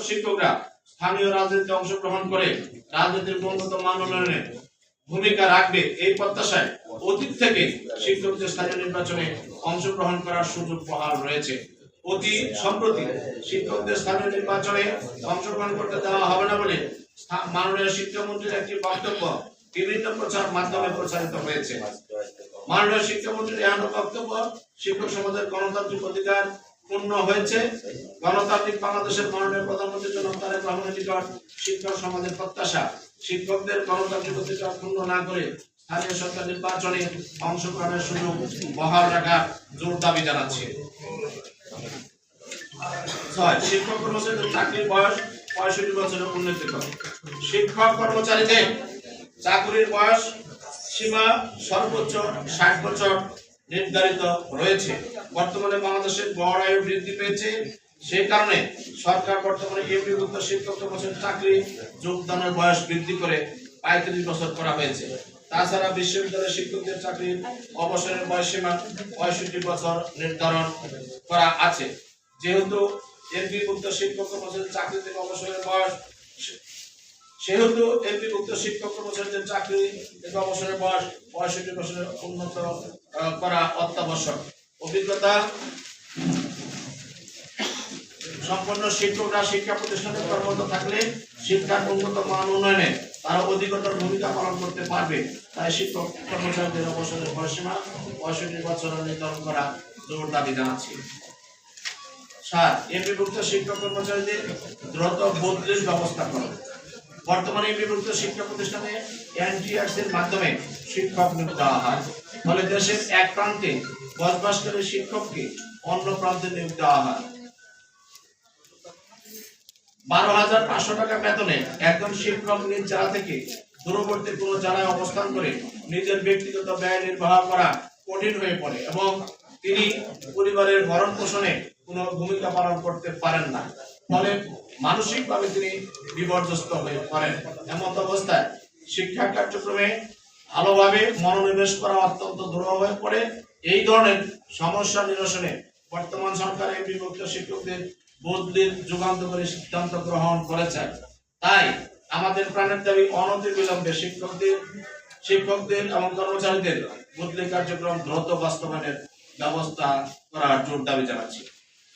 শিক্ষকরা স্থানীয় রাজনীতিতে অংশগ্রহণ করে রাজনীতির গুণগত মান উন্নয়নে ভূমিকা রাখবে এই প্রত্যাশায় অতীত থেকে শিক্ষকদের স্থানীয় নির্বাচনে অংশগ্রহণ করার সুযোগ বহাল রয়েছে। অতি সম্প্রতি শিক্ষকদের স্থানীয় নির্বাচনে অংশগ্রহণ করতে দেওয়া হবে না বলে মাননীয় শিক্ষামন্ত্রীর একটি বক্তব্য বিভিন্ন প্রচার মাধ্যমে প্রচারিত হয়েছে। মাননীয় শিক্ষামন্ত্রীর এমন বক্তব্য শিক্ষক সমাজের গণতান্ত্রিক অধিকার পূর্ণ হয়েছে। গণতান্ত্রিক বাংলাদেশের মাননীয় প্রধানমন্ত্রী জনাব তারেক রহমানের নিকট শিক্ষক সমাজের প্রত্যাশা শিক্ষকদের গণতান্ত্রিক অধিকার পূর্ণ না করে স্থানীয় সরকার নির্বাচনে অংশগ্রহণের সুযোগ বহাল রাখার জোর দাবি জানাচ্ছে। ৬ শিক্ষক কর্মচারীদের চাকরির বয়স ৬৫ বছরের উন্নীত করে। শিক্ষক কর্মচারীদের চাকরির বয়স সীমা সর্বোচ্চ ৬০ বছর নির্ধারিত রয়েছে। বর্তমানে বাংলাদেশের গড় আয়ু বৃদ্ধি পেয়েছে, সেই কারণে সরকার বর্তমানে এমপিভুক্ত শিক্ষক কর্মচারীর চাকরি যোগদানের বয়স বৃদ্ধি করে ৩৫ বছর করা হয়েছে। তাছাড়া বিশ্ববিদ্যালয়ের শিক্ষকদের চাকরির অবসরের বয়সসীমা ৬৫ বছর নির্ধারণ করা আছে। যেহেতু এমপিভুক্ত শিক্ষক কর্মচারীর চাকরি থেকে অবসরের বয়স সেহেতু এমপিভুক্ত শিক্ষক কর্মচারীদের চাকরি থেকে অবসরের বয়স ৬৫ বছরের উন্নত করা অত্যাবশ্যক। অভিজ্ঞতা সম্পন্ন শিক্ষকরা শিক্ষা প্রতিষ্ঠানে কর্মরত থাকলে শিক্ষার গুণগত মান উন্নয়নে তারা অধিকতর ভূমিকা পালন করতে পারবে। তাই শিক্ষক কর্মচারীদের অবসরের বয়সসীমা ৬৫ বছর নির্ধারণ করা জোর দাবি জানাচ্ছি। ৭ এমপিভুক্ত শিক্ষক কর্মচারীদের দ্রুত বদলির ব্যবস্থা করা। বর্তমানে এমপিভুক্ত শিক্ষা প্রতিষ্ঠানে এনটিআরসি এর মাধ্যমে শিক্ষক নিয়োগ দেওয়া হয়, ফলে দেশের এক প্রান্তে বসবাসকারী শিক্ষককে অন্য প্রান্তে নিয়োগ দেওয়া হয়। ১২,৫০০ টাকা বেতনে একজন শিক্ষক নিজ জেলা থেকে দূরবর্তী কোনো জেলায় অবস্থান করে নিজের ব্যক্তিগত ব্যয় নির্বাহ করা কঠিন হয়ে পড়ে এবং তিনি পরিবারের ভরণ পোষণে কোনো ভূমিকা পালন করতে পারেন না, ফলে মানসিকভাবে তিনি বিপর্যস্ত হয়ে পড়েন। এমন অবস্থায় শিক্ষা কার্যক্রমে ভালোভাবে মনোনিবেশ করা অত্যন্ত দুরূহ হয়ে পড়ে। এই ধরনের সমস্যা নিরসনে বর্তমান সরকার এমপিভুক্ত শিক্ষকদের বদলির যুগান্তকারী সিদ্ধান্ত গ্রহণ করেছে। তাই আমাদের প্রাণের দাবি অনতিবিলম্বে শিক্ষকদের এবং কর্মচারীদের বদলি কার্যক্রম দ্রুত বাস্তবায়নের ব্যবস্থা করার জোর দাবি জানাচ্ছি।